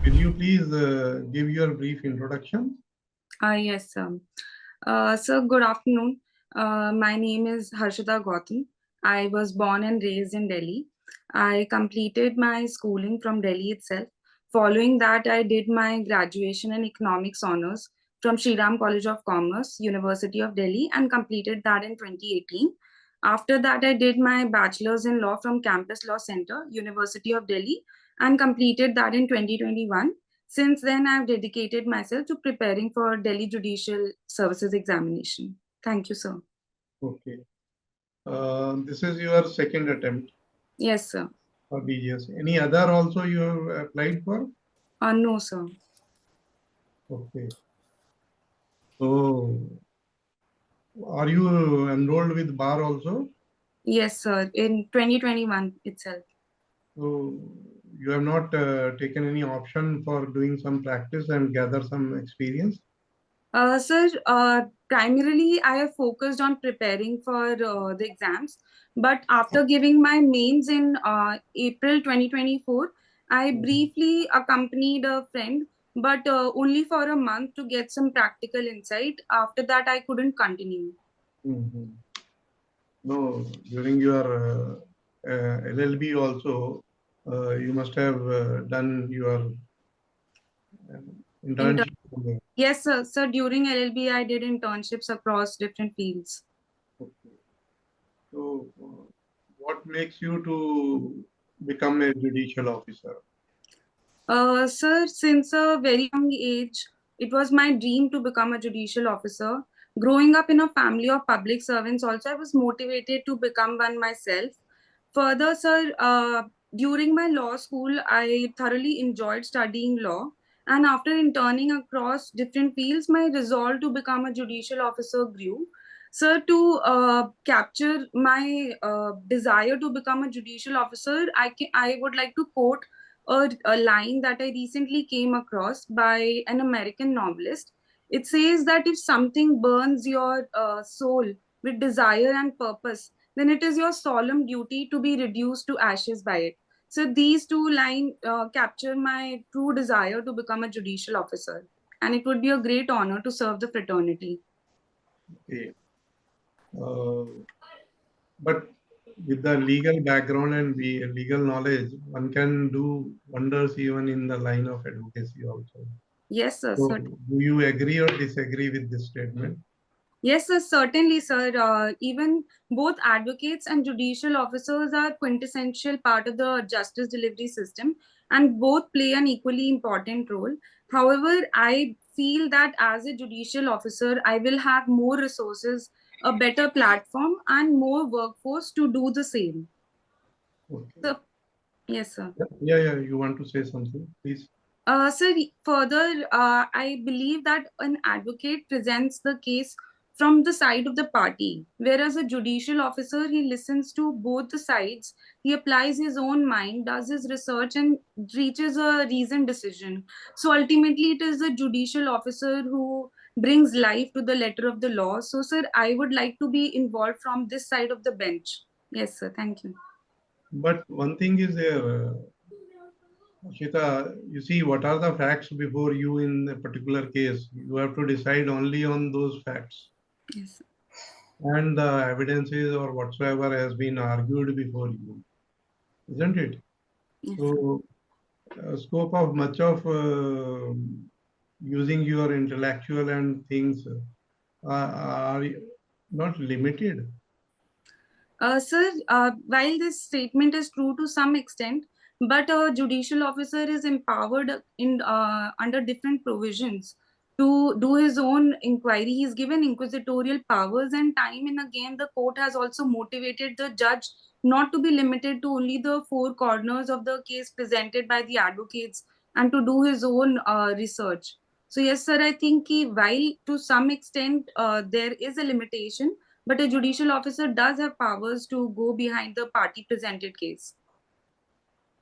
Will you please give your brief introduction? Yes, sir. Sir, good afternoon. My name is Harshita Gautam. I was born and raised in Delhi. I completed my schooling from Delhi itself. Following that, I did my graduation in economics honors from Shri Ram College of Commerce, University of Delhi, and completed that in 2018. After that, I did my bachelor's in law from Campus Law Center, University of Delhi, and completed that in 2021. Since then, I've dedicated myself to preparing for Delhi Judicial Services examination. Thank you, sir. Okay. This is your second attempt Yes, sir. for BGS. Any other also you have applied for? No, sir. Okay. So, are you enrolled with bar also? Yes, sir. In 2021 itself. So, you have not taken any option for doing some practice and gather some experience? Sir, primarily I have focused on preparing for the exams, but after giving my mains in April 2024, I briefly accompanied a friend, but only for a month to get some practical insight. After that, I couldn't continue. Mhm. No, during your LLB also, you must have done your Inter- internship somewhere. yes, sir. Sir, during LLB, I did internships across different fields. Okay. So, what makes you to become a judicial officer? Sir, since a very young age, it was my dream to become a judicial officer. Growing up in a family of public servants, also, I was motivated to become one myself. Further, sir, during my law school, I thoroughly enjoyed studying law. And after interning across different fields, my resolve to become a judicial officer grew. Sir, to capture my desire to become a judicial officer, I would like to quote a line that I recently came across by an American novelist. It says that if something burns your soul with desire and purpose, then it is your solemn duty to be reduced to ashes by it. So these two lines capture my true desire to become a judicial officer. And it would be a great honor to serve the fraternity. Okay. Uh, but with the legal background and the legal knowledge, one can do wonders even in the line of advocacy also. Yes, sir. So, Certainly. do you agree or disagree with this statement? Yes, sir, certainly, sir. Even both advocates and judicial officers are quintessential part of the justice delivery system, and both play an equally important role. However, I feel that as a judicial officer, I will have more resources, a better platform, and more workforce to do the same. Okay. So, yes, sir. Yeah. You want to say something, please? Sir, further, I believe that an advocate presents the case from the side of the party, whereas a judicial officer, he listens to both the sides, he applies his own mind, does his research, and reaches a reasoned decision. So ultimately, it is the judicial officer who brings life to the letter of the law. So, sir, I would like to be involved from this side of the bench. Yes, sir. Thank you. But one thing is there, Ashita, you see, what are the facts before you in a particular case? You have to decide only on those facts. Yes, sir. And the evidences or whatsoever has been argued before you, isn't it? Yes, sir. So, scope of much of using your intellectual and things are not limited. Sir, while this statement is true to some extent, but a judicial officer is empowered in under different provisions to do his own inquiry. He's given inquisitorial powers, and time and again, the court has also motivated the judge not to be limited to only the four corners of the case presented by the advocates and to do his own research. So, yes, sir, I think while to some extent there is a limitation, but a judicial officer does have powers to go behind the party presented case.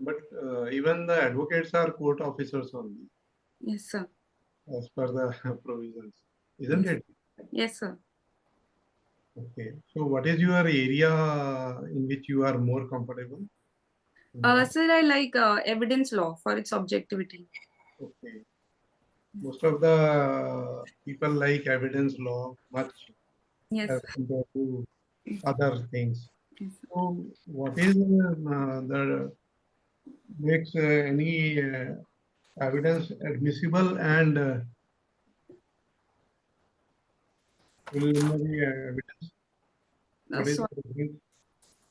But even the advocates are court officers only, Yes, sir. as per the provisions, isn't Yes. it? Yes, sir. Okay. So, what is your area in which you are more comfortable in law? Sir, I like evidence law for its objectivity. Okay. Most of the people like evidence law much Yes. as compared to other things. Yes. So, what is the makes any evidence admissible and preliminary evidence? What is So, the difference?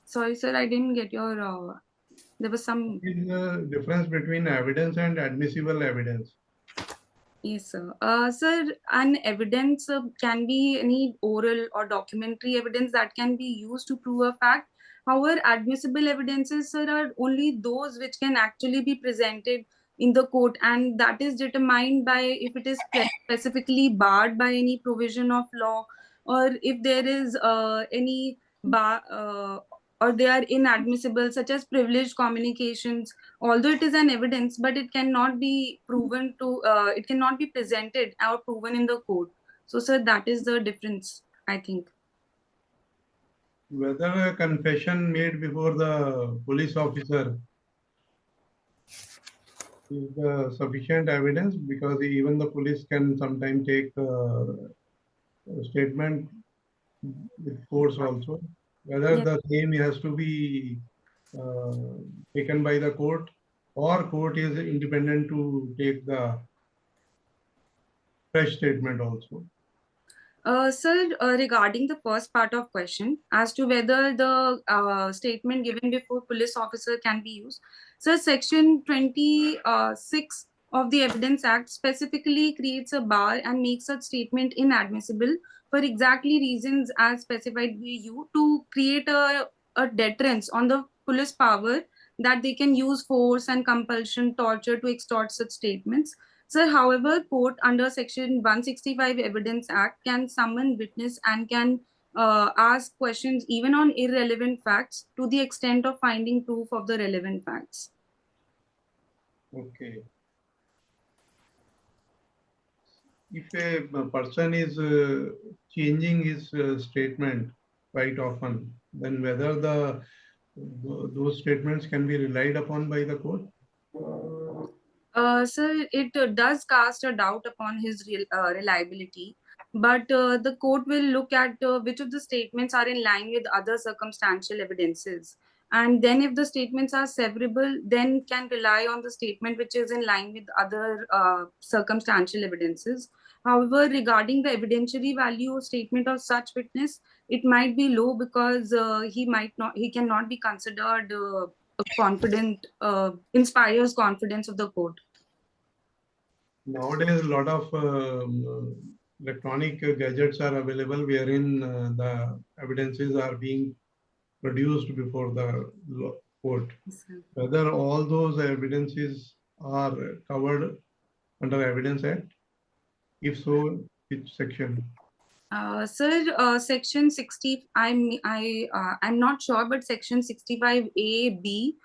sorry, sir, I didn't get your. There was some. What is the difference between evidence and admissible evidence? Yes, sir. Sir, an evidence can be any oral or documentary evidence that can be used to prove a fact. However, admissible evidences, sir, are only those which can actually be presented in the court, and that is determined by if it is specifically barred by any provision of law, or if there is any bar, or they are inadmissible, such as privileged communications. Although it is an evidence, but it cannot be proven to it cannot be presented or proven in the court. So sir, that is the difference, I think. Whether a confession made before the police officer is the sufficient evidence, because even the police can sometimes take a statement with force also. Whether Yes. the same has to be uh, taken by the court, or court is independent to take the fresh statement also. Sir, regarding the first part of question as to whether the statement given before police officer can be used, sir, section 26 of the Evidence Act specifically creates a bar and makes such statement inadmissible for exactly reasons as specified by you, to create a deterrence on the police power that they can use force and compulsion, torture to extort such statements. Sir, however, court under Section 165 Evidence Act can summon witness and can ask questions even on irrelevant facts to the extent of finding proof of the relevant facts. Okay. If a person is changing his statement quite often, then whether those statements can be relied upon by the court? Sir, it does cast a doubt upon his reliability, but the court will look at which of the statements are in line with other circumstantial evidences. And then, if the statements are severable, then can rely on the statement which is in line with other circumstantial evidences. However, regarding the evidentiary value of statement of such witness, it might be low because he cannot be considered a confident, inspires confidence of the court. Nowadays, a lot of electronic gadgets are available wherein the evidences are being produced before the court. Whether all those evidences are covered under Evidence Act? If so, which section? Sir, section 60, I'm not sure, but section 65A(b)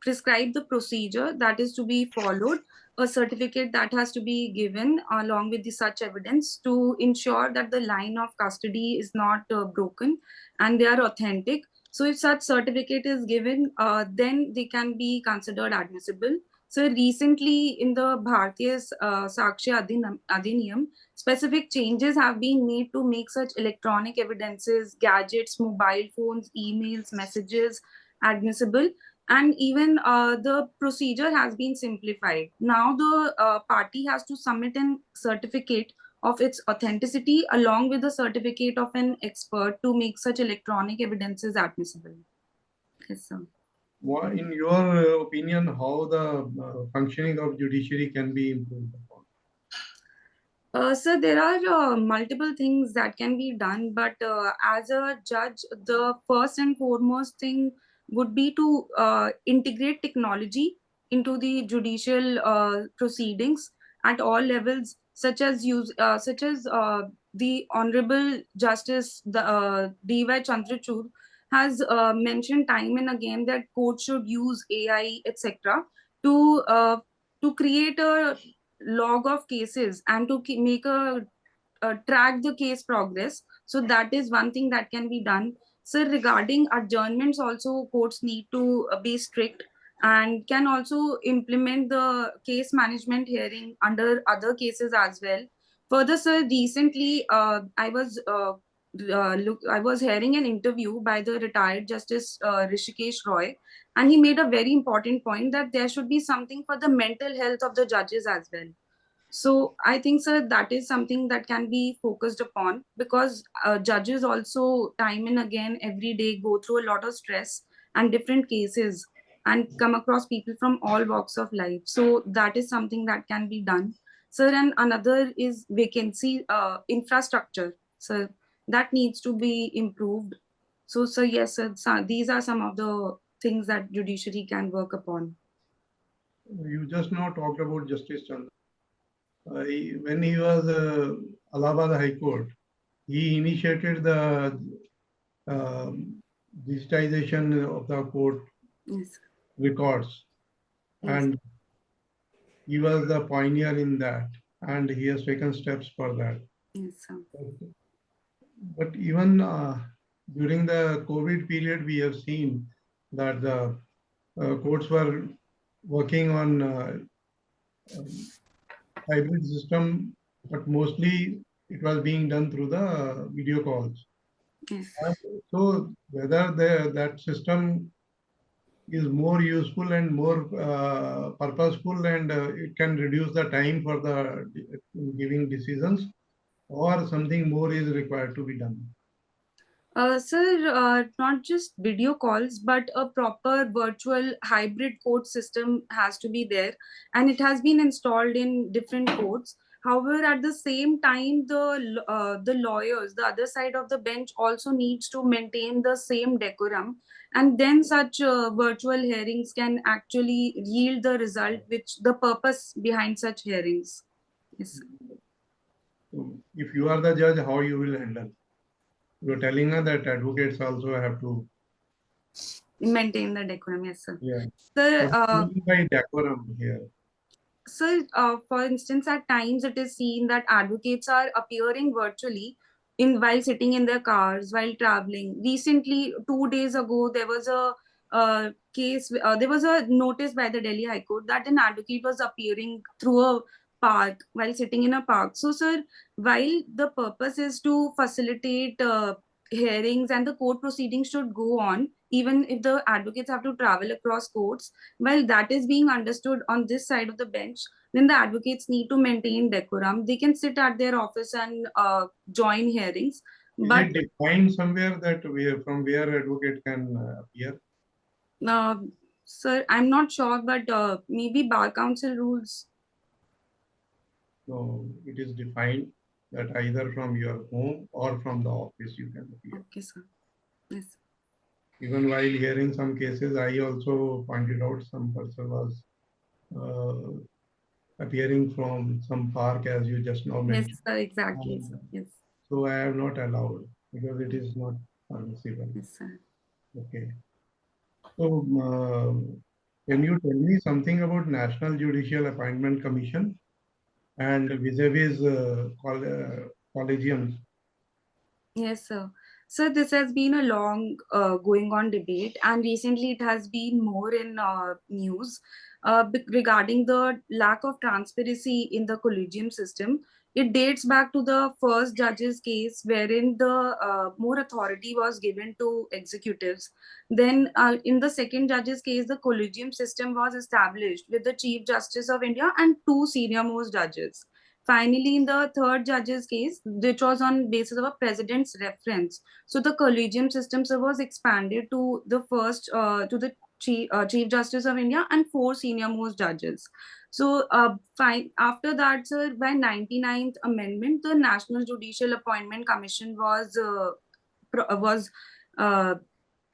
prescribe the procedure that is to be followed, a certificate that has to be given along with the such evidence to ensure that the line of custody is not broken and they are authentic. So if such certificate is given, then they can be considered admissible. So recently in the Bharatiya Sakshya Adhiniyam, specific changes have been made to make such electronic evidences, gadgets, mobile phones, emails, messages admissible. And even the procedure has been simplified. Now the party has to submit a certificate of its authenticity along with the certificate of an expert to make such electronic evidences admissible. Yes, sir. In your opinion, how the functioning of judiciary can be improved upon? Sir, there are multiple things that can be done, but as a judge, the first and foremost thing would be to integrate technology into the judicial proceedings at all levels, such as the Honorable Justice D.Y. Chandrachud has mentioned time and again that courts should use AI, etc., to create a log of cases and to make a track the case progress. So that is one thing that can be done. So regarding adjournments also, courts need to be strict and can also implement the case management hearing under other cases as well. Further, sir, recently I was hearing an interview by the retired Justice Rishikesh Roy, and he made a very important point that there should be something for the mental health of the judges as well. So I think, sir, that is something that can be focused upon, because judges also time and again every day go through a lot of stress and different cases and come across people from all walks of life. So that is something that can be done, sir. And another is vacancy infrastructure, so that needs to be improved. So, sir, yes, sir, these are some of the things that judiciary can work upon. You just now talked about Justice Chandra. When he was Allahabad High Court, he initiated the digitization of the court Yes, records, yes, and he was the pioneer in that, and he has taken steps for that. yes, sir. But even during the COVID period, we have seen that the courts were working on hybrid system, but mostly it was being done through the video calls. Yes. So whether that system is more useful and more purposeful, and it can reduce the time for the giving decisions, or something more is required to be done. Sir, not just video calls, but a proper virtual hybrid court system has to be there, and it has been installed in different courts. However, at the same time, the lawyers, the other side of the bench, also needs to maintain the same decorum, and then such virtual hearings can actually yield the result, which the purpose behind such hearings. Yes, sir. So if you are the judge, how you will handle? You are telling us that advocates also have to Maintain the decorum. Yes, sir. yeah. Sir, What do you mean by decorum here? So, for instance, at times it is seen that advocates are appearing virtually in while sitting in their cars while traveling. Recently, 2 days ago, there was a case. There was a notice by the Delhi High Court that an advocate was appearing through a park while sitting in a park. So, sir, while the purpose is to facilitate hearings and the court proceedings should go on, even if the advocates have to travel across courts, while that is being understood on this side of the bench, then the advocates need to maintain decorum. They can sit at their office and join hearings. Is But, it defined somewhere that from where advocate can appear? uh, sir, I'm not sure, but maybe Bar Council rules. So it is defined that either from your home or from the office you can appear. Okay, sir. Yes. Even while hearing some cases, I also pointed out some person was appearing from some park, as you just now Yes, mentioned. sir, exactly, sir. Yes. So I have not allowed because it is not permissible. Yes, sir. Okay. So can you tell me something about National Judicial Appointment Commission and vis-a-vis collegiums? Yes, sir. So this has been a long going on debate, and recently it has been more in news regarding the lack of transparency in the collegium system. It dates back to the first judge's case, wherein the more authority was given to executives. Then, in the second judge's case, the collegium system was established with the Chief Justice of India and two senior most judges. Finally, in the third judge's case, which was on basis of a president's reference, so the collegium system, sir, was expanded to the first to the Chief Justice of India and four senior most judges. So, after that, sir, by 99th Amendment, the National Judicial Appointment Commission was uh,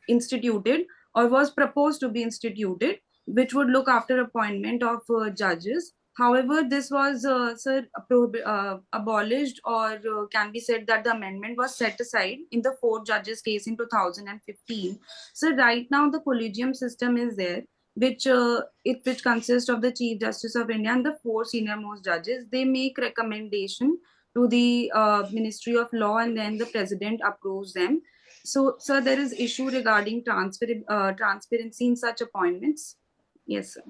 instituted, or was proposed to be instituted, which would look after appointment of judges. However, this was, sir, abolished, or can be said that the amendment was set aside in the four judges case in 2015. So right now the collegium system is there, which consists of the Chief Justice of India and the four senior most judges. They make recommendation to the Ministry of Law, and then the President approves them. So, sir, there is issue regarding transparency in such appointments. Yes, sir.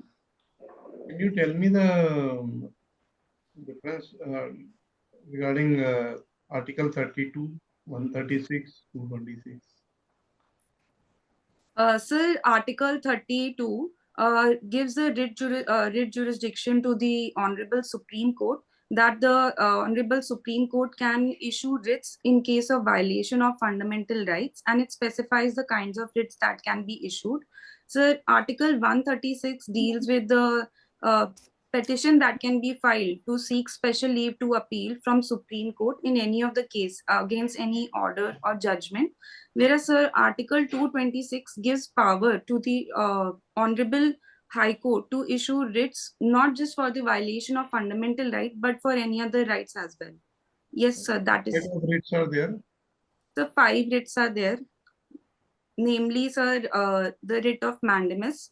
Can you tell me the difference regarding Article 32, 136, 226? Sir, Article 32 gives a writ jurisdiction to the Honorable Supreme Court, that the Honorable Supreme Court can issue writs in case of violation of fundamental rights, and it specifies the kinds of writs that can be issued. So, Article 136 deals with the uh, petition that can be filed to seek special leave to appeal from Supreme Court in any of the case against any order or judgment. Whereas Article 226 gives power to the Honorable High Court to issue writs not just for the violation of fundamental right, but for any other rights as well. Yes, sir, that What is. kind of writs are there? The five writs are there, namely, sir, the writ of mandamus,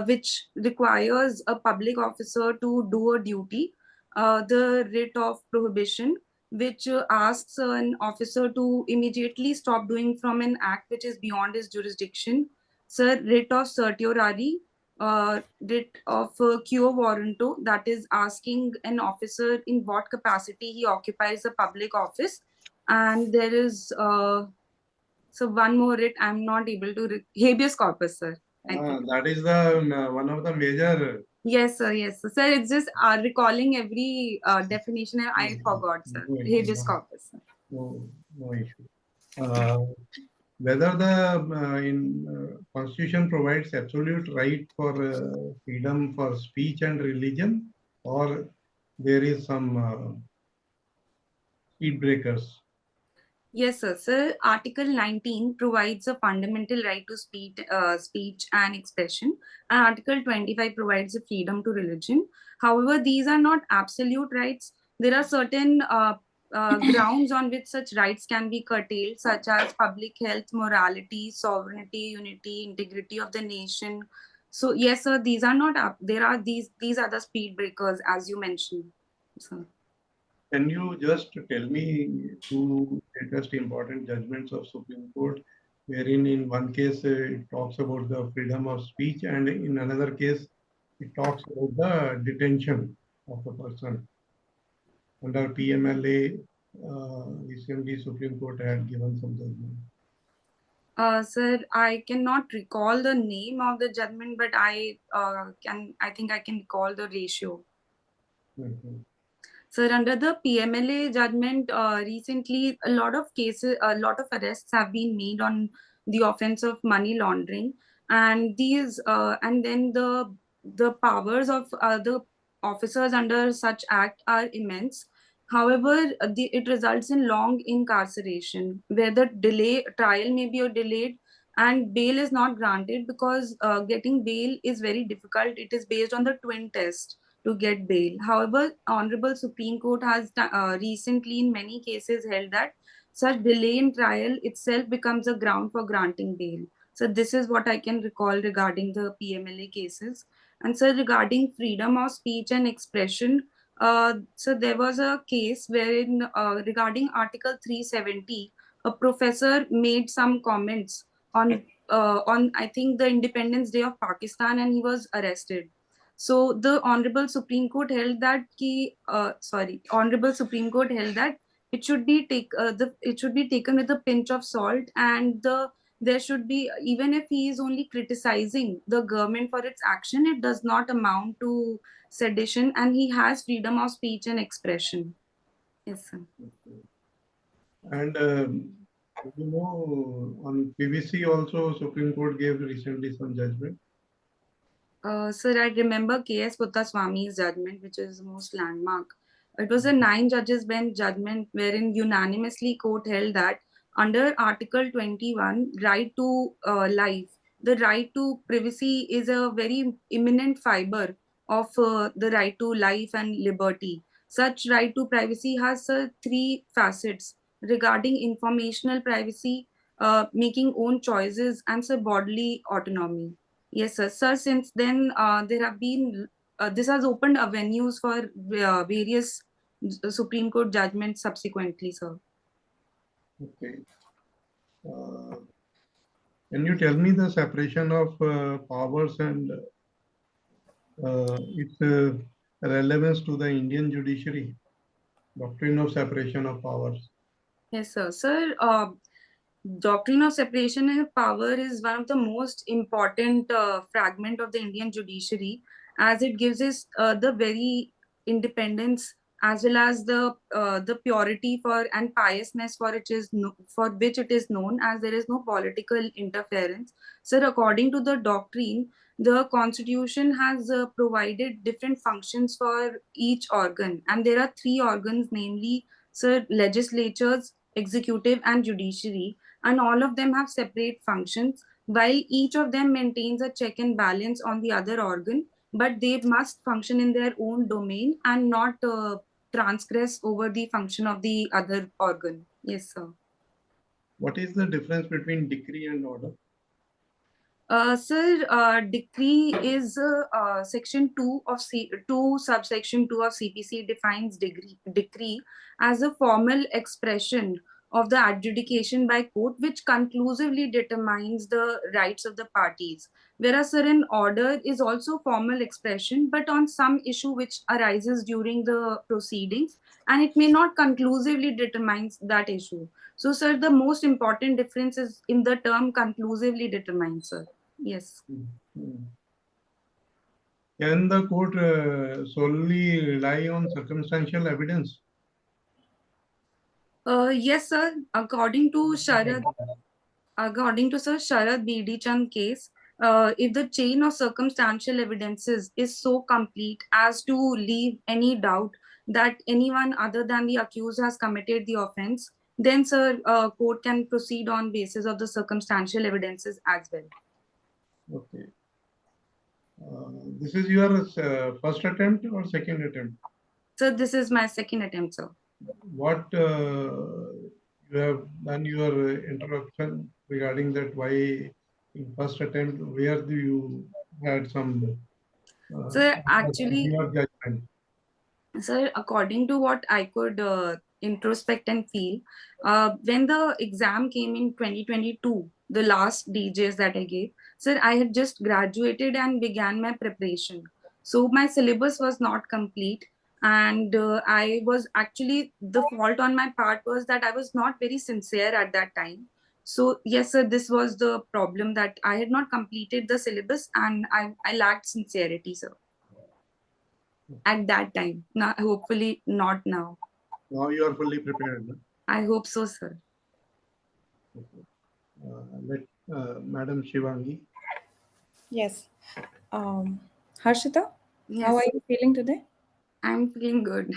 which requires a public officer to do a duty, the writ of prohibition, which asks an officer to immediately stop doing from an act which is beyond his jurisdiction, sir, writ of certiorari, writ of quo warranto, that is asking an officer in what capacity he occupies a public office, and there is so one more writ I'm not able to habeas corpus, sir. I think. That is the one of the major. Yes, sir. Yes, sir. Sir, it's just recalling every definition. I forgot, sir. No issue. Habeas corpus, sir. No issue. Uh, whether the Constitution provides absolute right for freedom for speech and religion, or there is some speed breakers. Yes, sir. Sir, Article 19 provides a fundamental right to speech and expression, and Article 25 provides the freedom to religion. However, these are not absolute rights. There are certain grounds on which such rights can be curtailed, such as public health, morality, sovereignty, unity, integrity of the nation. So, yes, sir, these are not up. There are these are the speed breakers, as you mentioned, sir. Can you just tell me two latest important judgments of Supreme Court, wherein in one case it talks about the freedom of speech, and in another case it talks about the detention of the person under PMLA? Recently, Supreme Court had given some judgment. Sir, I cannot recall the name of the judgment, but I think I can recall the ratio. Mhm. Sir, under the PMLA judgment, recently a lot of cases, a lot of arrests have been made on the offense of money laundering, and and then the powers of the officers under such act are immense. However, it results in long incarceration, where the trial may be delayed and bail is not granted because getting bail is very difficult. It is based on the twin test to get bail. However, Honorable Supreme Court has recently, in many cases, held that such delay in trial itself becomes a ground for granting bail. So this is what I can recall regarding the PMLA cases. And so regarding freedom of speech and expression, so there was a case wherein regarding Article 370, a professor made some comments on I think the Independence Day of Pakistan, and he was arrested. So the Honorable Supreme Court held that Honorable Supreme Court held that it should be taken with a pinch of salt, and there should be, even if he is only criticizing the government for its action, it does not amount to sedition, and he has freedom of speech and expression. Yes, sir. And on PVC also, Supreme Court gave recently some judgment. Sir, I remember K.S. Puttaswamy's judgment, which is most landmark. It was a 9 judges bench judgment wherein unanimously court held that under Article 21, right to life, the right to privacy is a very imminent fiber of the right to life and liberty. Such right to privacy has three facets regarding informational privacy, making own choices, and bodily autonomy. Yes, sir. Sir, since then, there have been, this has opened avenues for various Supreme Court judgments subsequently, sir. Okay. Can you tell me the separation of powers and its relevance to the Indian judiciary, doctrine of separation of powers. Yes, sir. Sir, doctrine of separation of power is one of the most important fragment of the Indian judiciary, as it gives us the very independence as well as the purity for and piousness for it is for which it is known, as there is no political interference. Sir, according to the doctrine, the constitution has provided different functions for each organ, and there are three organs, namely, sir, legislatures, executive, and judiciary, and all of them have separate functions, while each of them maintains a check and balance on the other organ, but they must function in their own domain and not transgress over the function of the other organ. Yes, sir. What is the difference between decree and order? Sir, decree is section 2 of 2 subsection 2 of CPC defines decree as a formal expression of the adjudication by court which conclusively determines the rights of the parties. Whereas, sir, an order is also formal expression, but on some issue which arises during the proceedings, and it may not conclusively determines that issue. So, sir, the most important difference is in the term conclusively determined, sir. Yes. Can the court solely rely on circumstantial evidence? Yes, sir. According to Sir Sharad B.D. Chand case, if the chain of circumstantial evidences is so complete as to leave any doubt that anyone other than the accused has committed the offense, then, sir, court can proceed on basis of the circumstantial evidences as well. Okay. This is your first attempt or second attempt? Sir, this is my second attempt, sir. What you have done your introduction regarding that, why in first attempt, where do you had some Sir, actually, your judgment? Sir, according to what I could introspect and feel, when the exam came in 2022, the last DJs that I gave, sir, I had just graduated and began my preparation. So my syllabus was not complete. And I was actually, the fault on my part was that I was not very sincere at that time. So, yes, sir, this was the problem, that I had not completed the syllabus and I lacked sincerity, sir, at that time. Now, hopefully not now. Now you are fully prepared. No? I hope so, sir. Okay. Let Madam Shivangi. Yes. Harshita, Yes, how are you feeling today? I'm feeling good.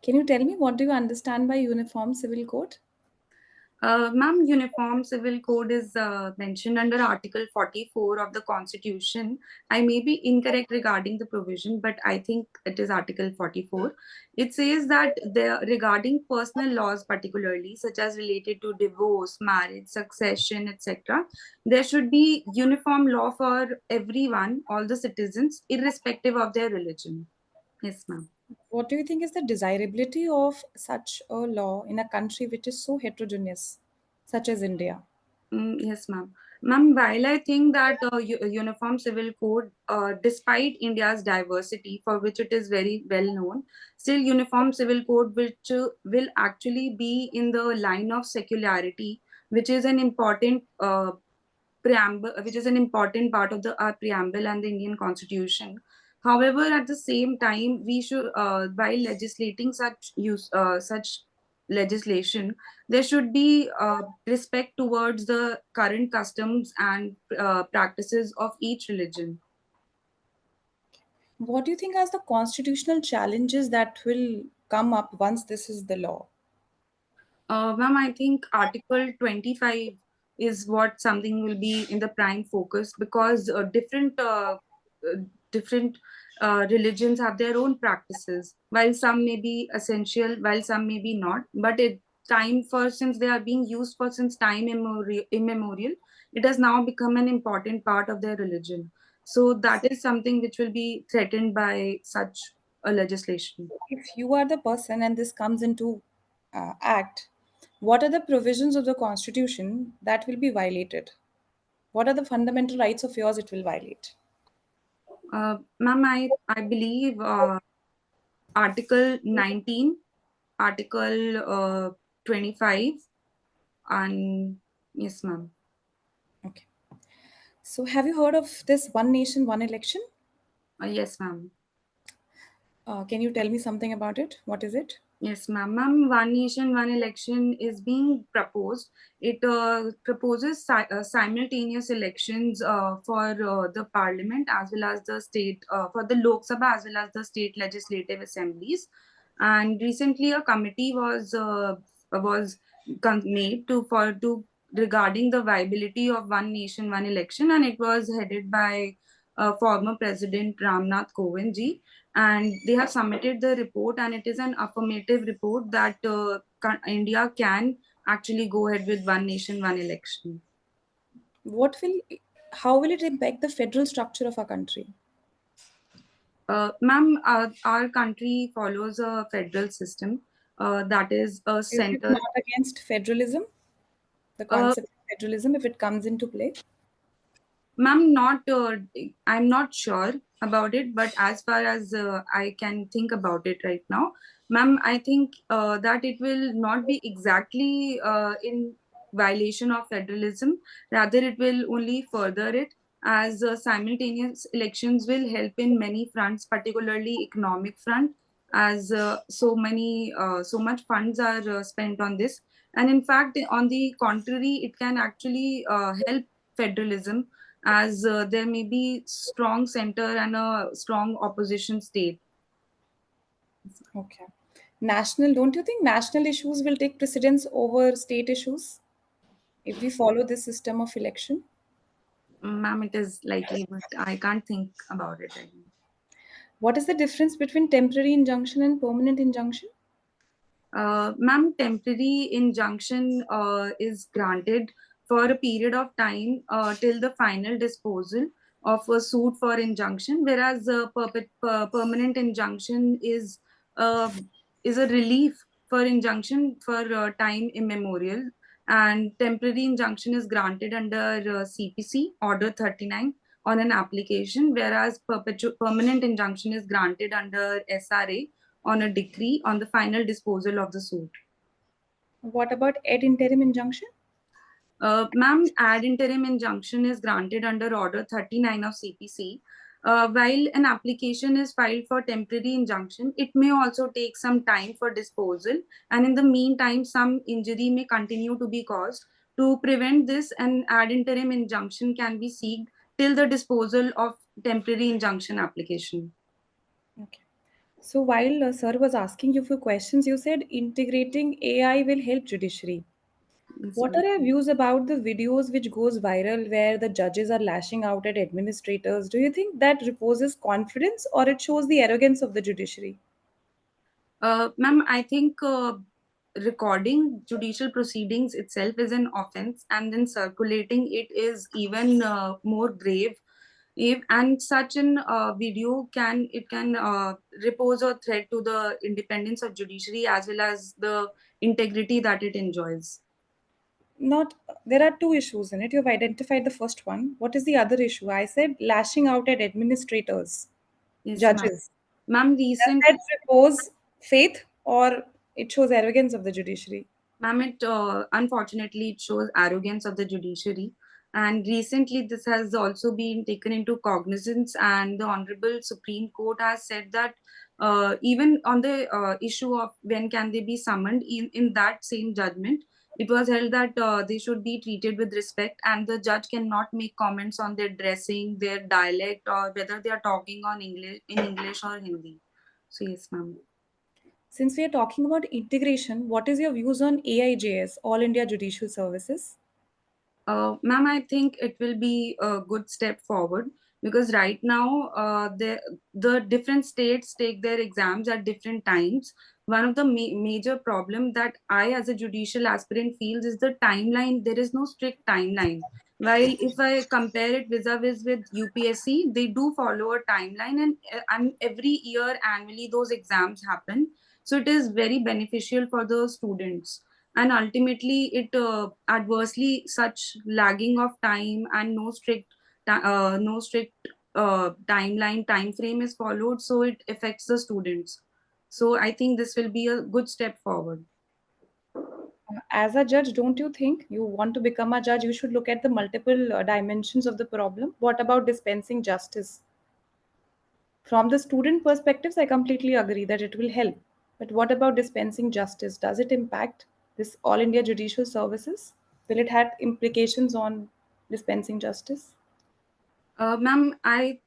Can you tell me what do you understand by Uniform Civil Code? Ma'am, Uniform Civil Code is mentioned under Article 44 of the Constitution. I may be incorrect regarding the provision, but I think it is Article 44. It says that regarding personal laws, particularly such as related to divorce, marriage, succession, etc., there should be uniform law for everyone, all the citizens, irrespective of their religion. Yes, ma'am. What do you think is the desirability of such a law in a country which is so heterogeneous, such as India? Yes, ma'am. Ma'am, while I think that Uniform Civil Code, despite India's diversity, for which it is very well known, still Uniform Civil Code, which will actually be in the line of secularity, which is an important preamble, which is an important part of the our preamble and the Indian Constitution. However, at the same time, we should, while legislating such legislation, there should be respect towards the current customs and practices of each religion. What do you think as the constitutional challenges that will come up once this is the law? Ma'am, I think Article 25 is what something will be in the prime focus, because uh, different religions have their own practices. While some may be essential, while some may be not, but it time for since they are being used for since time immemorial, it has now become an important part of their religion. So that is something which will be threatened by such a legislation. If you are the person and this comes into act, what are the provisions of the constitution that will be violated? What are the fundamental rights of yours it will violate? Ma'am, I believe Article 19, Article 25, and yes, ma'am. Okay. So, have you heard of this one nation, one election? Yes, ma'am. Can you tell me something about it? What is it? Yes, ma'am. Ma'am, one nation, one election is being proposed. It proposes simultaneous elections for the parliament as well as the state, for the Lok Sabha as well as the state legislative assemblies. And recently, a committee was made to regarding the viability of one nation, one election, and it was headed by former President Ramnath Kovind ji, and they have submitted the report, and it is an affirmative report that India can actually go ahead with one nation, one election. What will, how will it impact the federal structure of our country? Ma'am, our country follows a federal system that is a Is it center. not against federalism? The Uh, concept of federalism, if it comes into play? Ma'am, not I'm not sure about it, but as far as I can think about it right now, ma'am, I think that it will not be exactly in violation of federalism. Rather, it will only further it, as simultaneous elections will help in many fronts, particularly economic front, as so much funds are spent on this, and in fact, on the contrary, it can actually help federalism, as there may be strong center and a strong opposition state. Okay. National, don't you think national issues will take precedence over state issues if we follow this system of election? Ma'am, it is likely, but I can't think about it right now. What is the difference between temporary injunction and permanent injunction? Ma'am, temporary injunction is granted for a period of time till the final disposal of a suit for injunction, whereas permanent injunction uh, is a relief for injunction for time immemorial, and temporary injunction is granted under CPC Order 39 on an application, whereas permanent injunction is granted under SRA on a decree on the final disposal of the suit. What about ad interim injunction? Ma'am, ad interim injunction is granted under Order 39 of CPC. While an application is filed for temporary injunction, it may also take some time for disposal, and in the meantime, some injury may continue to be caused. To prevent this, an ad interim injunction can be sought till the disposal of temporary injunction application. Okay. So while sir was asking you for questions, you said integrating AI will help judiciary. Yes, What ma'am. are your views about the videos which goes viral where the judges are lashing out at administrators? Do you think that reposes confidence or it shows the arrogance of the judiciary? Ma'am, I think recording judicial proceedings itself is an offense, and then circulating it is even more grave. If and such an video can repose a threat to the independence of judiciary as well as the integrity that it enjoys. Not, there are two issues in it. You've identified the first one. What is the other issue? I said lashing out at administrators, Yes, ma'am. judges. Ma'am, Does recent that repose faith or it shows arrogance of the judiciary? Ma'am, it unfortunately it shows arrogance of the judiciary, and recently this has also been taken into cognizance. And the Honorable Supreme Court has said that even on the issue of when can they be summoned, in that same judgment, it was held that they should be treated with respect, and the judge cannot make comments on their dressing, their dialect, or whether they are talking on English or Hindi. So yes, ma'am. Since we are talking about integration, what is your views on AIJS, All India Judicial Services? Ma'am, I think it will be a good step forward, because right now the different states take their exams at different times. One of the major problem that I, as a judicial aspirant, feels is the timeline. There is no strict timeline. While if I compare it vis-a-vis with UPSC, they do follow a timeline, and every year annually those exams happen. So it is very beneficial for the students, and ultimately it adversely such lagging of time and no strict time frame is followed, so it affects the students. So I think this will be a good step forward. As a judge, don't you think you want to become a judge? You should look at the multiple dimensions of the problem. What about dispensing justice? From the student perspectives, I completely agree that it will help. But what about dispensing justice? Does it impact this All India Judicial Services? Will it have implications on dispensing justice? Ma'am, I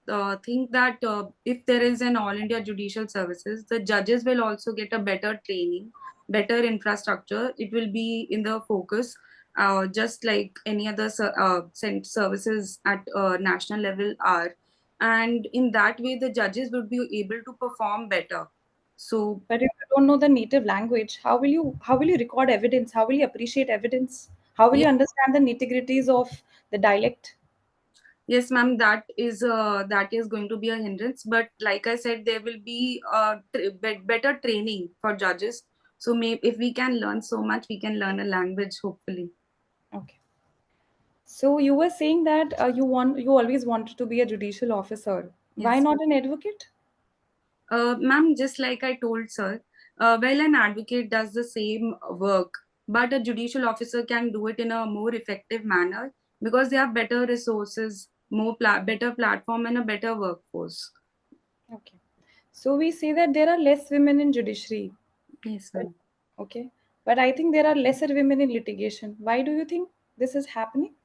think that if there is an All India Judicial Services, the judges will also get a better training, better infrastructure. It will be in the focus, just like any other services at national level are. And in that way, the judges would be able to perform better. So But if you don't know the native language, how will you record evidence? How will you appreciate evidence? How will you yes, understand the nitty-gritties of the dialect? yes, ma'am, that is going to be a hindrance. But like I said, there will be better training for judges. So maybe if we can learn so much, we can learn a language, hopefully. Okay. So you were saying that you always wanted to be a judicial officer. Why Yes. not an advocate? Ma'am, just like I told sir, well, an advocate does the same work, but a judicial officer can do it in a more effective manner because they have better resources, better platform, and a better workforce. Okay. So we say that there are less women in judiciary. Yes, But, ma'am. okay. But I think there are lesser women in litigation. Why do you think this is happening?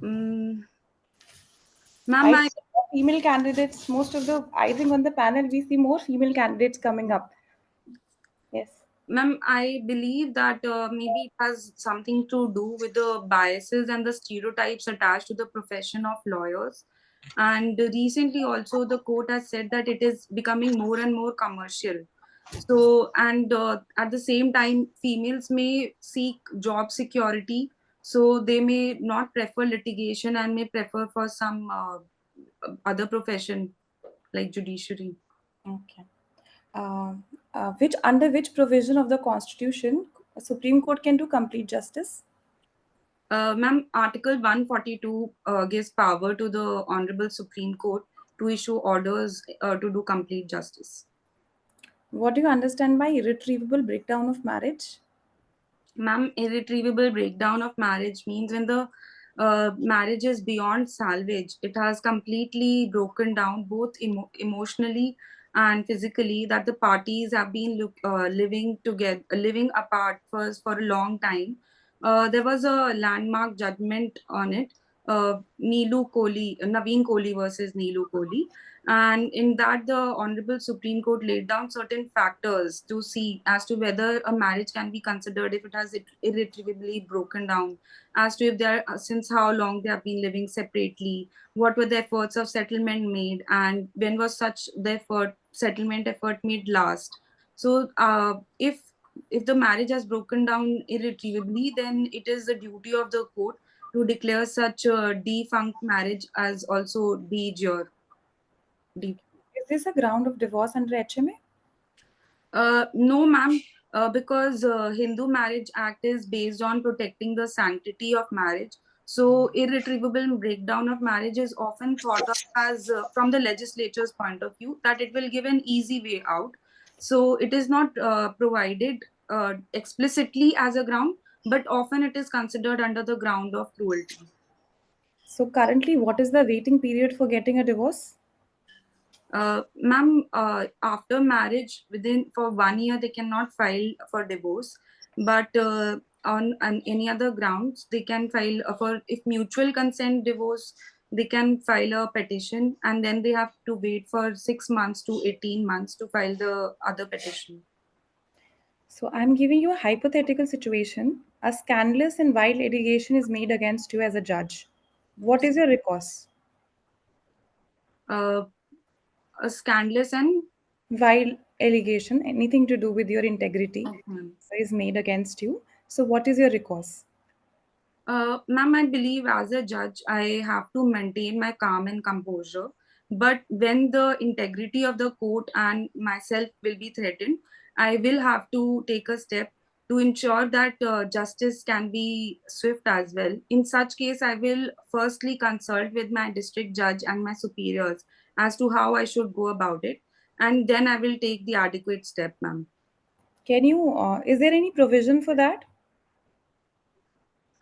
Mm, ma'am, I see more female candidates. I think on the panel, we see more female candidates coming up. Yes. Ma'am, I believe that maybe it has something to do with the biases and the stereotypes attached to the profession of lawyers. And recently, also, the court has said that it is becoming more and more commercial. So, and at the same time, females may seek job security. So, they may not prefer litigation and may prefer for some other profession like judiciary. Okay. Uh, which under which provision of the Constitution a Supreme Court can do complete justice? Ma'am, Article 142 gives power to the Honorable Supreme Court to issue orders to do complete justice. What do you understand by irretrievable breakdown of marriage? Ma'am, irretrievable breakdown of marriage means when the marriage is beyond salvage, it has completely broken down both emotionally and physically, that the parties have been living together, living apart for a long time. There was a landmark judgment on it, Naveen Kohli versus Neelu Kohli. And in that, the Honorable Supreme Court laid down certain factors to see as to whether a marriage can be considered if it has irretrievably broken down, as to if they are, since how long they have been living separately, what were the efforts of settlement made, and when was such the settlement effort made last. So, if the marriage has broken down irretrievably, then it is the duty of the court to declare such a defunct marriage as also de jure. Is this a ground of divorce under HMA? No, ma'am, because Hindu Marriage Act is based on protecting the sanctity of marriage. So, irretrievable breakdown of marriage is often thought of as, from the legislature's point of view, that it will give an easy way out. So, it is not provided explicitly as a ground, but often it is considered under the ground of cruelty. So currently, what is the waiting period for getting a divorce? Ma'am, after marriage, within for 1 year, they cannot file for divorce, but on any other grounds, they can file for if mutual consent divorce. They can file a petition, and then they have to wait for 6 months to 18 months to file the other petition. So I'm giving you a hypothetical situation. A scandalous and vile allegation is made against you as a judge. What is your recourse? Uh, a scandalous and Vile allegation, anything to do with your integrity, is made against you. So what is your recourse? Ma'am, I believe as a judge, I have to maintain my calm and composure. But when the integrity of the court and myself will be threatened, I will have to take a step to ensure that justice can be swift as well. In such case, I will firstly consult with my district judge and my superiors as to how I should go about it, and then I will take the adequate step, ma'am. Can you, is there any provision for that?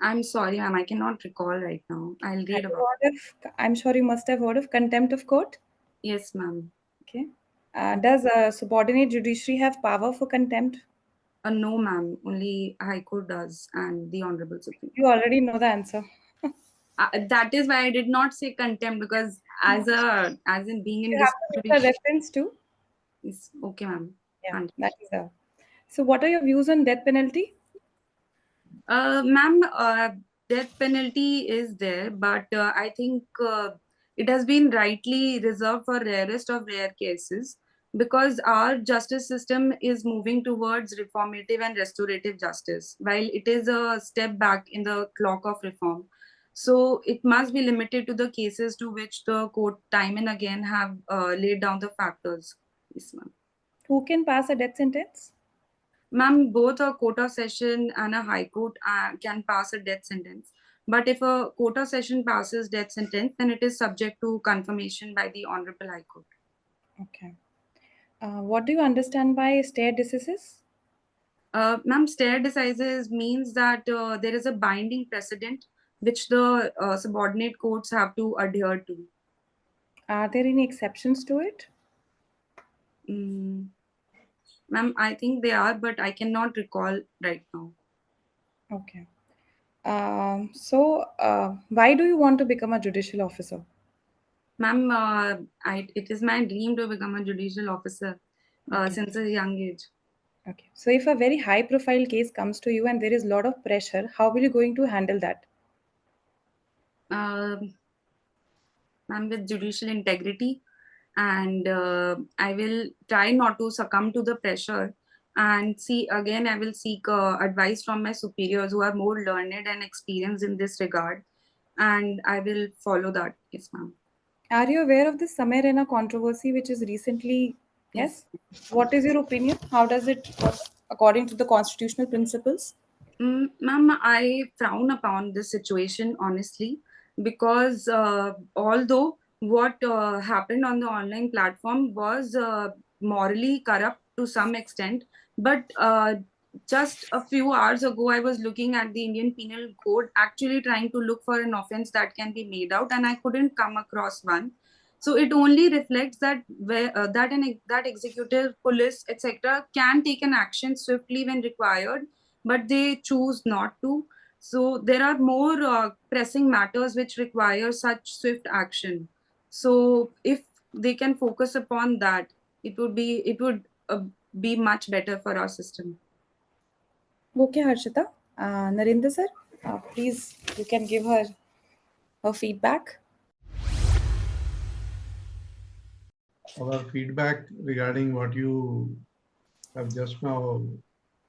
I'm sorry, ma'am, I cannot recall right now. I'll Have read you about heard of, I'm sure you must have heard of contempt of court. it. Yes, ma'am. Okay. Does a subordinate judiciary have power for contempt? No, ma'am. Only High Court does and the Honorable Supreme You already know the answer. That is why I did not say contempt, because as in being in You have to give a judicial reference to. is okay, ma'am. Yeah, And that is the. So, what are your views on death penalty? ma'am, death penalty is there, but I think it has been rightly reserved for rarest of rare cases, because our justice system is moving towards reformative and restorative justice, while it is a step back in the clock of reform. So it must be limited to the cases to which the court time and again have laid down the factors. Yes, ma'am. Who can pass a death sentence? Ma'am, both a court of session and a high court can pass a death sentence. But if a court of session passes death sentence, then it is subject to confirmation by the Honorable High Court. Okay. What do you understand by stare decisis? Ma'am, stare decisis means that there is a binding precedent which the subordinate courts have to adhere to. Are there any exceptions to it? Mm, ma'am, I think they are, but I cannot recall right now. Okay. Why do you want to become a judicial officer? Ma'am, it is my dream to become a judicial officer Okay. since a young age. Okay. So, if a very high profile case comes to you and there is a lot of pressure, how will you going to handle that? Ma'am, with judicial integrity, and I will try not to succumb to the pressure, and see again I will seek advice from my superiors who are more learned and experienced in this regard, and I will follow that. Yes, ma'am. Are you aware of this Samay Raina controversy, which is recently? Yes. Yes. What is your opinion? How does it work according to the constitutional principles? Ma'am, I frown upon this situation honestly, because although what happened on the online platform was morally corrupt to some extent, but just a few hours ago, I was looking at the Indian Penal Code, actually trying to look for an offense that can be made out, and I couldn't come across one. So it only reflects that that executive, police, etc., can take an action swiftly when required, but they choose not to. So there are more pressing matters which require such swift action. So if they can focus upon that, it would be much better for our system. Okay, Harshita. Narinder sir, please, you can give her feedback. Our feedback regarding what you have just now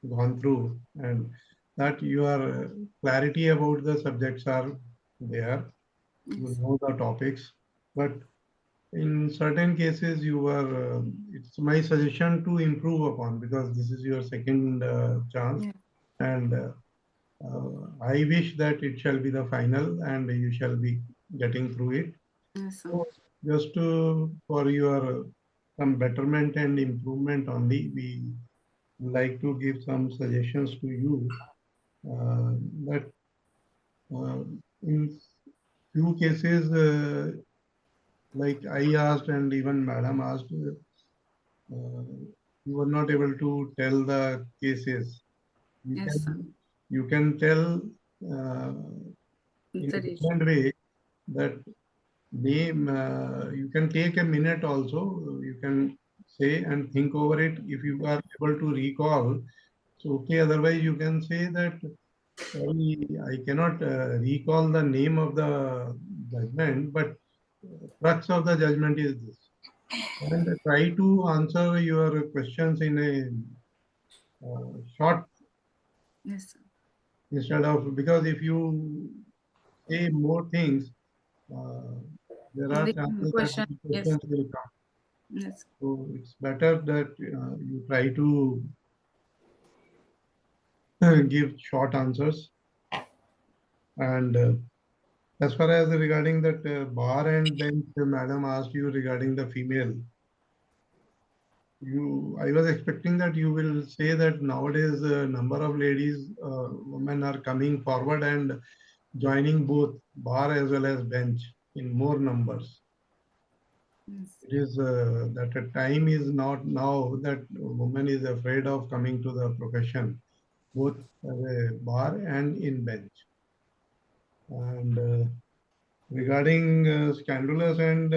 gone through, and that your clarity about the subjects are there. You Yes. know the topics, but in certain cases you were, it's my suggestion to improve upon, because this is your second chance. Yeah. And I wish that it shall be the final and you shall be getting through it. Yes, sir. So just for your some betterment and improvement only, we like to give some suggestions to you, that in few cases, like I asked and even Madam asked, you were not able to tell the cases. Yes, sir. You can tell uh, in a Solution. different way, that name, you can take a minute also, you can say and think over it if you are able to recall. So, okay, otherwise you can say that, sorry, I cannot recall the name of the judgment, but crux of the judgment is this. And try to answer your questions in a short, Yes, sir. instead of, because if you say more things, uh, there are The chances that question. the Yes. questions will come. Yes. So it's better that you try to give short answers. And as far as regarding that bar and bench, madam asked you regarding the female. I was expecting that you will say that nowadays number of ladies, women are coming forward and joining both bar as well as bench in more numbers. Yes. It is that a time is not now that woman is afraid of coming to the profession, both as a bar and in bench. And regarding scandalous and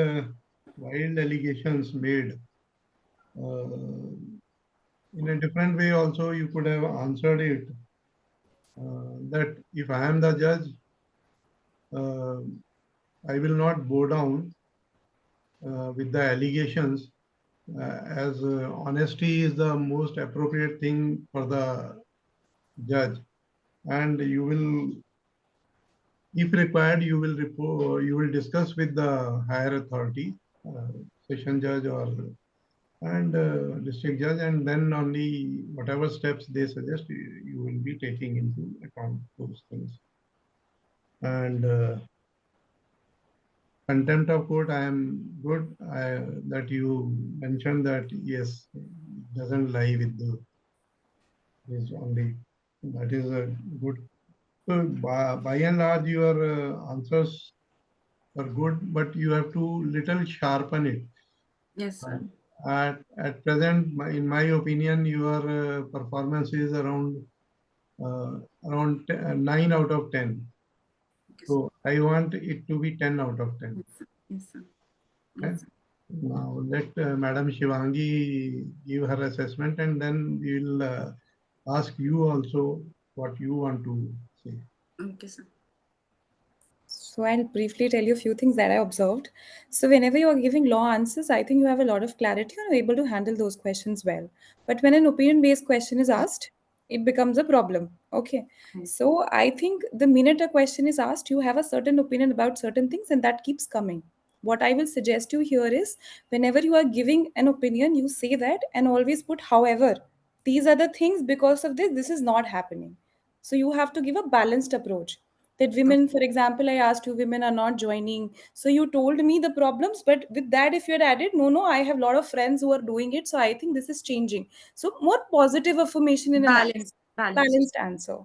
wild allegations made, in a different way also you could have answered it, that if I am the judge, I will not bow down with the allegations, as honesty is the most appropriate thing for the judge, and you will, if required, you will report, you will discuss with the higher authority, session judge or and district judge, and then only whatever steps they suggest, you will be taking into account those things. And contempt of court, I am good that you mentioned that yes, it doesn't lie with the is only, that is a good. So by and large, your answers are good, but you have to little sharpen it. Yes, sir. At present, in my opinion, your performance is around 9 out of 10. So I want it to be 10 out of 10. Yes, sir. Okay? Yes, sir. Now let Madam Shivangi give her assessment, and then we will ask you also what you want to say. Okay, sir. So I'll briefly tell you a few things that I observed. So whenever you are giving law answers, I think you have a lot of clarity and are able to handle those questions well. But when an opinion-based question is asked, it becomes a problem. Okay. So I think the minute a question is asked, you have a certain opinion about certain things, and that keeps coming. What I will suggest you here is whenever you are giving an opinion, you say that and always put however. These are the things because of this is not happening. So you have to give a balanced approach that women, for example, I asked you, women are not joining, so you told me the problems, but with that if you had added, no, I have a lot of friends who are doing it, so I think this is changing. So more positive affirmation in an balanced answer.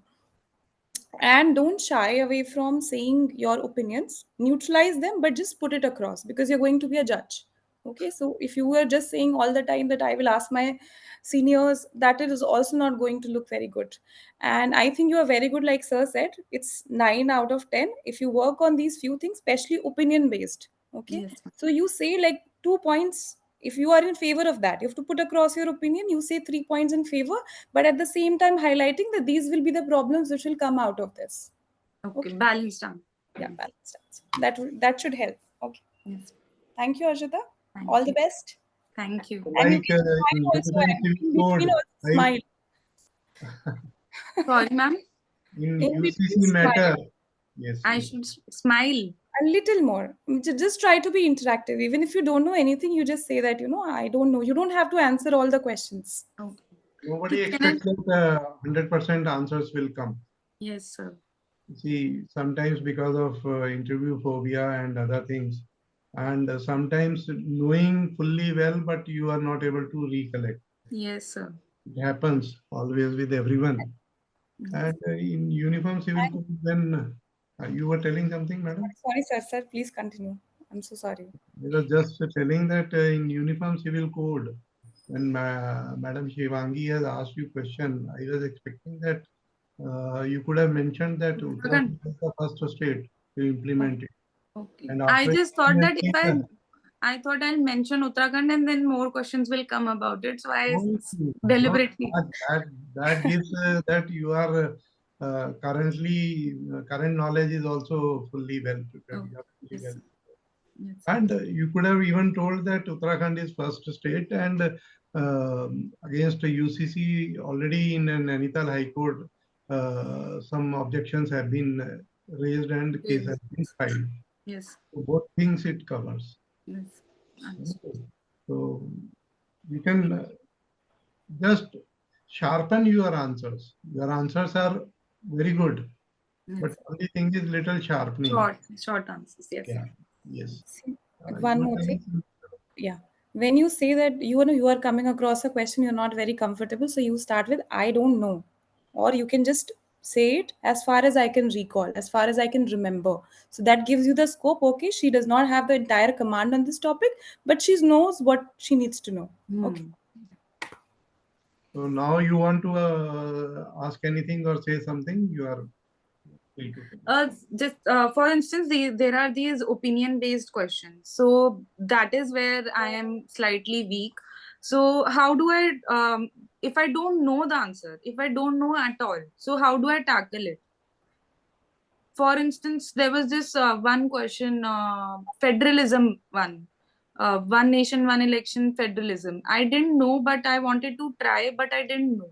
And don't shy away from saying your opinions, neutralize them, but just put it across because you're going to be a judge. Okay, so if you were just saying all the time that I will ask my seniors, that is also not going to look very good. And I think you are very good, like sir said, it's 9 out of 10 if you work on these few things, especially opinion based. Okay, Yes, sir. so you say like 2 points. If you are in favor of that, you have to put across your opinion, you say 3 points in favor, but at the same time highlighting that these will be the problems which will come out of this. Okay. Balanced down. Yeah, balanced answer. That should help. Okay. Yes. Thank you, Arjita. Thank All you. the best. Thank you. And you Like can smile in also. Uniform In Civil between Code, also smile. Sorry, ma'am. in In UCC between matter, smile. yes, I yes. should smile. A little more. Just try to be interactive. Even if you don't know anything, you just say that, I don't know. You don't have to answer all the questions. Okay. Nobody Can I- expects that 100% answers will come. Yes, sir. See, sometimes because of interview phobia and other things, and sometimes knowing fully well, but you are not able to recollect. Yes, sir. It happens always with everyone. And in Uniform Civil Code, then you were telling something, madam? Sorry, sir. Sir, please continue. I'm so sorry. I was just telling that in Uniform Civil Code, when Madam Shivangi has asked you question, I was expecting that you could have mentioned that Uttarakhand is the first state to implement it. Okay. And I after just thought that if implementing I thought I'll mention Uttarakhand and then more questions will come about it. So I no, deliberately. that gives that you are currently current knowledge is also fully well prepared. Oh, You are fully yes, well. sir. Yes. And you could have even told that Uttarakhand is first state, and against UCC already in Nainital High Court, some objections have been raised and case has been filed. Yes. So both things it covers. Yes. Okay. So you can just sharpen your answers. Your answers are very good, but Yes. only thing is little sharpening. Short answers. Yes. Yeah. Yes. See, You one are more telling thing. some- Yeah. When you say that you are coming across a question, you're not very comfortable, so you start with I don't know, or you can just say it as far as I can recall, as far as I can remember. So that gives you the scope. Okay, she does not have the entire command on this topic, but she knows what she needs to know. Okay. So now you want to ask anything or say something, you are free to. Just for instance, there are these opinion-based questions. So that is where I am slightly weak. So how do I, if I don't know the answer, if I don't know at all, so how do I tackle it? For instance, there was this one question, federalism one. One nation, one election, federalism. I didn't know, but I wanted to try, but I didn't know.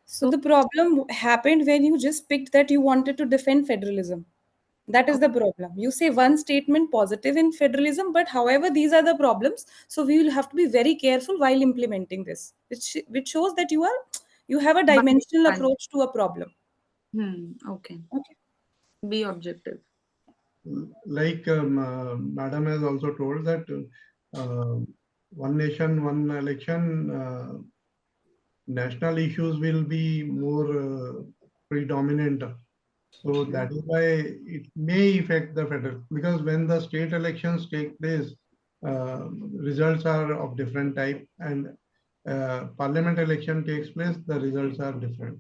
So the problem happened when you just picked that you wanted to defend federalism. That is the problem. You say one statement positive in federalism, but however, these are the problems. So we will have to be very careful while implementing this, which shows that you have a dimensional approach to a problem. Okay. Okay. Be objective. Like Madam has also told that one nation, one election, national issues will be more predominant. So that is why it may affect the federal, because when the state elections take place, results are of different type, and parliament election takes place, the results are different.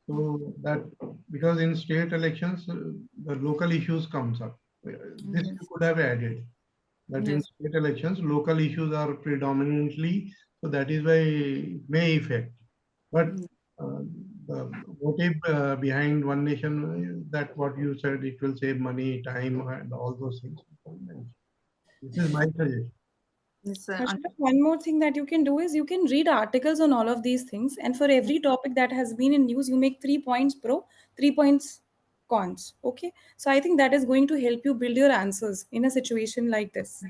So that, because in state elections, the local issues comes up. This you could have added, that in Yes. state elections, local issues are predominantly, so that is why it may affect. But the motive behind one nation, that what you said, it will save money, time, and all those things. This is my suggestion. Yes, Harshita, one more thing that you can do is you can read articles on all of these things, and for every topic that has been in news, you make 3 points pro, 3 points cons. Okay, so I think that is going to help you build your answers in a situation like this.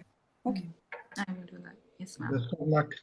Okay. I will do that. Yes, ma'am. Best of luck.